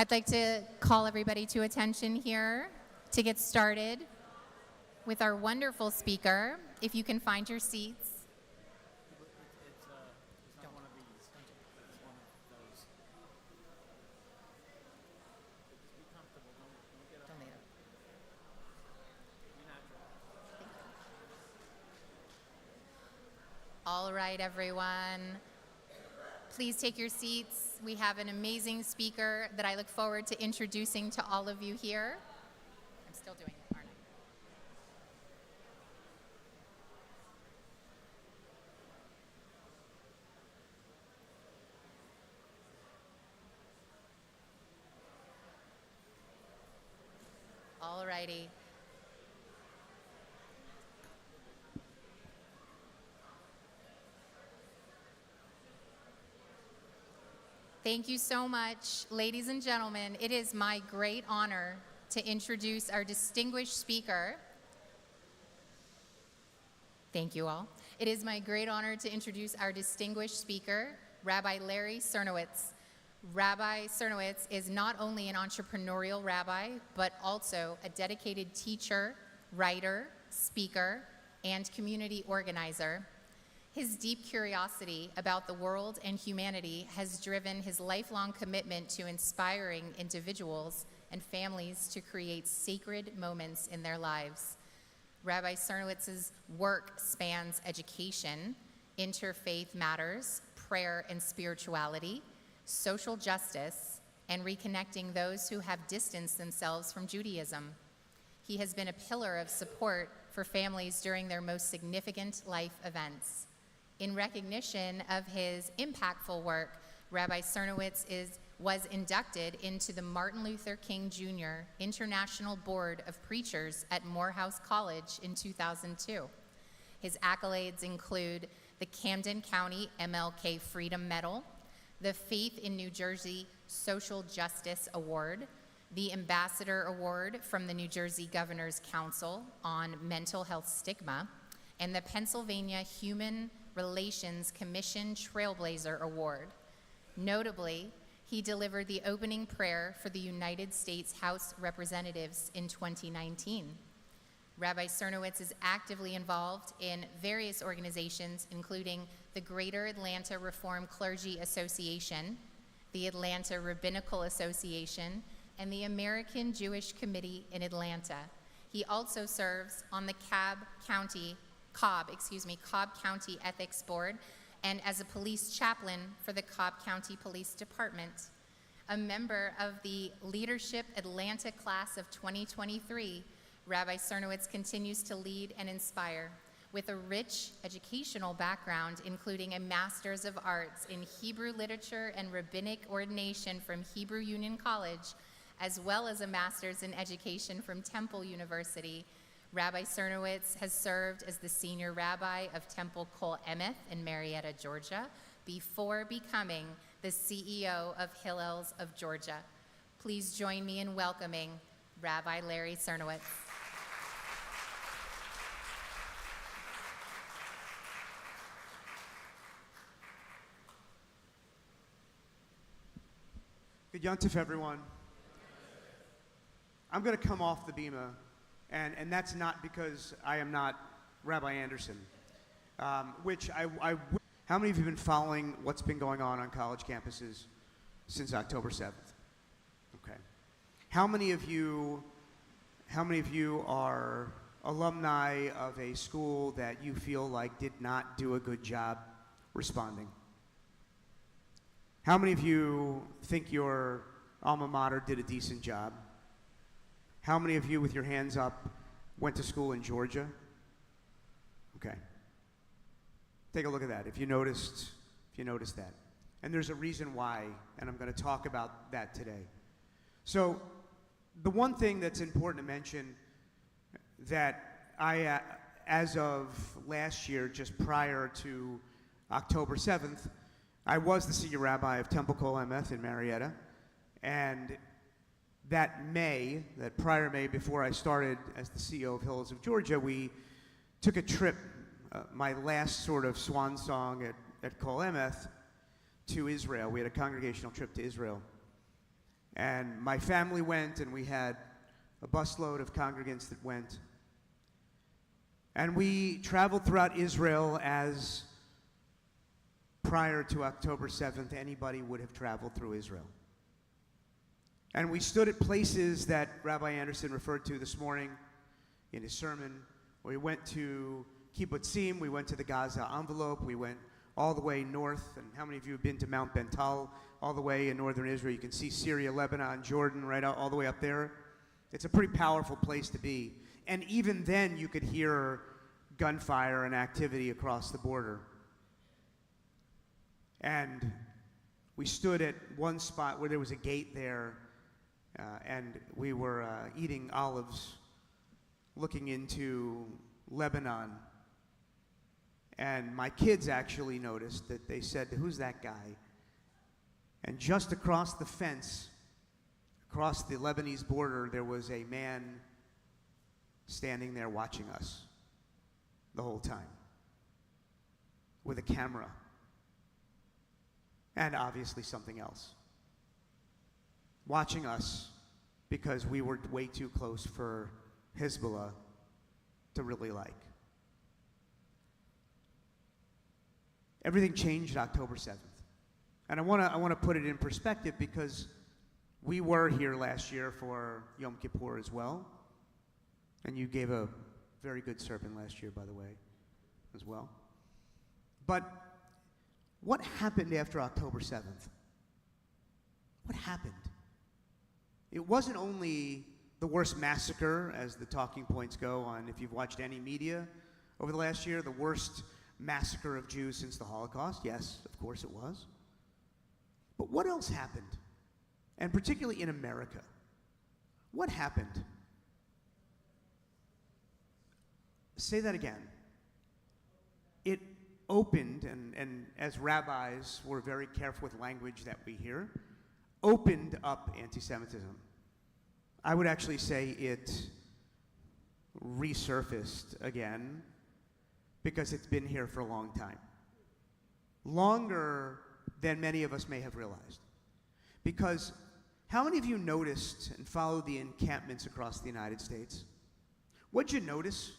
I'd like to call everybody to attention here to get started with our wonderful speaker. If you can find your seats. It's not one of these. It's one of those. Just be comfortable. Don't get up. Don't lean up. Be natural. All right, everyone. Please take your seats. We have an amazing speaker that I look forward to introducing to all of you here. I'm still doing it, aren't I? All righty. Thank you so much, ladies and gentlemen. It is my great honor to introduce our distinguished speaker. Thank you all. It is my great honor to introduce our distinguished speaker, Rabbi Larry Cernowitz. Rabbi Cernowitz is not only an entrepreneurial rabbi, but also a dedicated teacher, writer, speaker, and community organizer. His deep curiosity about the world and humanity has driven his lifelong commitment to inspiring individuals and families to create sacred moments in their lives. Rabbi Cernowitz's work spans education, interfaith matters, prayer and spirituality, social justice, and reconnecting those who have distanced themselves from Judaism. He has been a pillar of support for families during their most significant life events. In recognition of his impactful work, Rabbi Cernowitz was inducted into the Martin Luther King Jr. International Board of Preachers at Morehouse College in 2002. His accolades include the Camden County MLK Freedom Medal, the Faith in New Jersey Social Justice Award, the Ambassador Award from the New Jersey Governor's Council on Mental Health Stigma, and the Pennsylvania Human Relations Commission Trailblazer Award. Notably, he delivered the opening prayer for the United States House Representatives in 2019. Rabbi Cernowitz is actively involved in various organizations, including the Greater Atlanta Reformed Clergy Association, the Atlanta Rabbinical Association, and the American Jewish Committee in Atlanta. He also serves on the Cobb County Ethics Board and as a police chaplain for the Cobb County Police Department. A member of the Leadership Atlanta Class of 2023, Rabbi Cernowitz continues to lead and inspire. With a rich educational background, including a Master's of Arts in Hebrew Literature and Rabbinic Ordination from Hebrew Union College, as well as a Master's in Education from Temple University, Rabbi Cernowitz has served as the senior rabbi of Temple Kol Emeth in Marietta, Georgia, before becoming the CEO of Hillels of Georgia. Please join me in welcoming Rabbi Larry Cernowitz. Good Yontif, everyone. I'm going to come off the bima, and that's not because I am not Rabbi Anderson, how many of you have been following what's been going on college campuses since October 7th? Okay. How many of you are alumni of a school that you feel like did not do a good job responding? How many of you think your alma mater did a decent job? How many of you, with your hands up, went to school in Georgia? Okay. Take a look at that, if you noticed that. And there's a reason why, and I'm going to talk about that today. So, the one thing that's important to mention that I, as of last year, just prior to October 7th, I was the senior rabbi of Temple Kol Emeth in Marietta, and that prior May, before I started as the CEO of Hillels of Georgia, we took a trip, my last sort of swan song at Kol Emeth, to Israel. We had a congregational trip to Israel. And my family went, and we had a busload of congregants that went. And we traveled throughout Israel as prior to October 7th, anybody would have traveled through Israel. And we stood at places that Rabbi Anderson referred to this morning in his sermon. We went to Kibbutzim, we went to the Gaza envelope, we went all the way north. And how many of you have been to Mount Bental, all the way in northern Israel? You can see Syria, Lebanon, Jordan, right out all the way up there. It's a pretty powerful place to be. And even then, you could hear gunfire and activity across the border. And we stood at one spot where there was a gate there, and we were eating olives, looking into Lebanon. And my kids actually noticed that. They said, "Who's that guy?" And just across the fence, across the Lebanese border, there was a man standing there watching us the whole time with a camera and obviously something else, watching us because we were way too close for Hezbollah to really like. Everything changed October 7th. And I want to put it in perspective because we were here last year for Yom Kippur as well. And you gave a very good sermon last year, by the way, as well. But what happened after October 7th? What happened? It wasn't only the worst massacre, as the talking points go on, if you've watched any media over the last year, the worst massacre of Jews since the Holocaust. Yes, of course it was. But what else happened? And particularly in America. What happened? Say that again. It opened, and as rabbis, we're very careful with language that we hear, opened up anti-Semitism. I would actually say it resurfaced again because it's been here for a long time. Longer than many of us may have realized. Because how many of you noticed and followed the encampments across the United States? What'd you notice?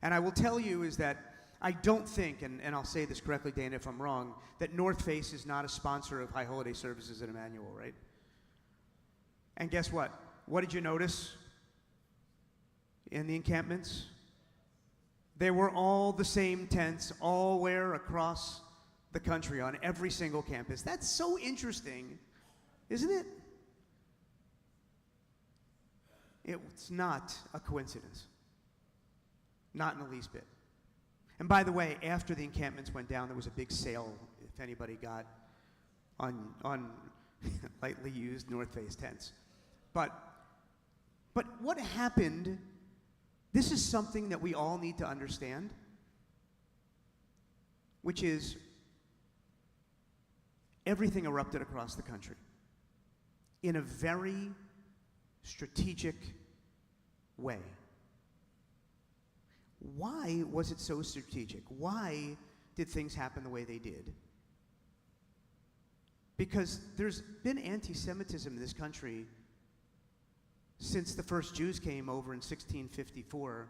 And I will tell you is that I don't think, and I'll say this correctly, Dana, if I'm wrong, that North Face is not a sponsor of High Holiday Services at Emanu-El, right? And guess what? What did you notice in the encampments? They were all the same tents, all where across the country on every single campus. That's so interesting, isn't it? It's not a coincidence. Not in the least bit. And by the way, after the encampments went down, there was a big sale, if anybody got, on lightly used North Face tents. But what happened, this is something that we all need to understand, which is everything erupted across the country in a very strategic way. Why was it so strategic? Why did things happen the way they did? Because there's been anti-Semitism in this country since the first Jews came over in 1654,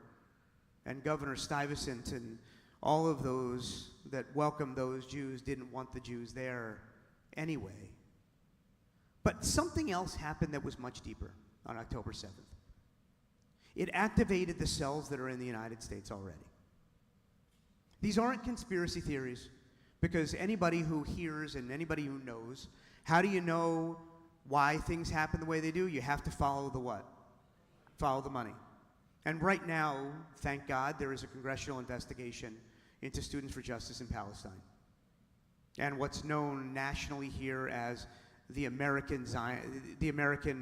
and Governor Stuyvesant and all of those that welcomed those Jews didn't want the Jews there anyway. But something else happened that was much deeper on October 7th. It activated the cells that are in the United States already. These aren't conspiracy theories, because anybody who hears and anybody who knows, how do you know why things happen the way they do? You have to follow the what? Follow the money. And right now, thank God, there is a congressional investigation into Students for Justice in Palestine. And what's known nationally here as the American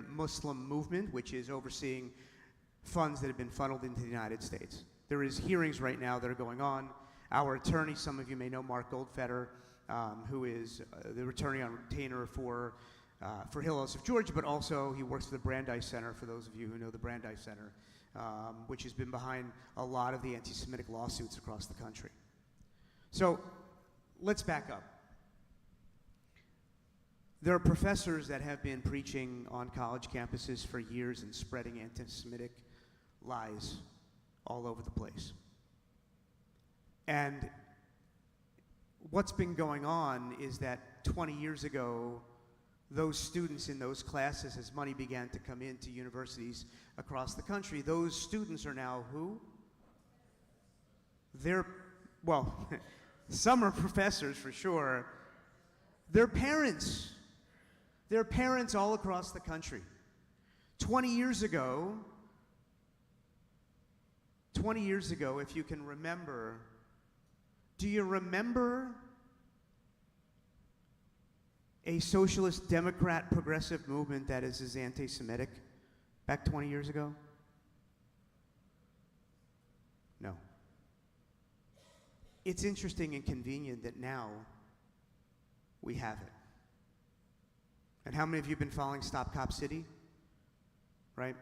Muslim movement, which is overseeing funds that have been funneled into the United States. There is hearings right now that are going on. Our attorney, some of you may know Mark Goldfeder, who is the attorney on retainer for Hillels of Georgia, but also he works for the Brandeis Center, for those of you who know the Brandeis Center, which has been behind a lot of the anti-Semitic lawsuits across the country. So let's back up. There are professors that have been preaching on college campuses for years and spreading anti-Semitic lies all over the place. And what's been going on is that 20 years ago, those students in those classes, as money began to come into universities across the country, those students are now who? They're, well, some are professors for sure. They're parents. They're parents all across the country. 20 years ago, if you can remember, do you remember a socialist, democrat, progressive movement that is as anti-Semitic back 20 years ago? No. It's interesting and convenient that now we have it. And how many of you have been following Stop Cop City? Right?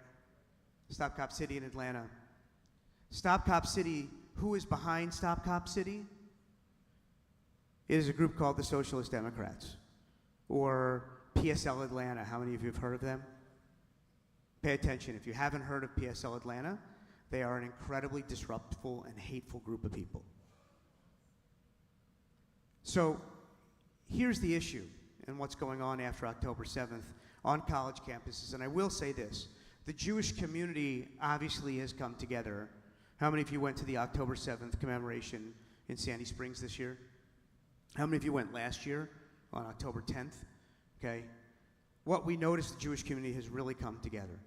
Stop Cop City in Atlanta. Stop Cop City, who is behind Stop Cop City? It is a group called the Socialist Democrats, or PSL Atlanta. How many of you have heard of them? Pay attention. If you haven't heard of PSL Atlanta, they are an incredibly disruptive and hateful group of people. So here's the issue and what's going on after October 7th on college campuses. And I will say this. The Jewish community obviously has come together. How many of you went to the October 7th commemoration in Sandy Springs this year? How many of you went last year on October 10th? Okay. What we noticed, the Jewish community has really come together.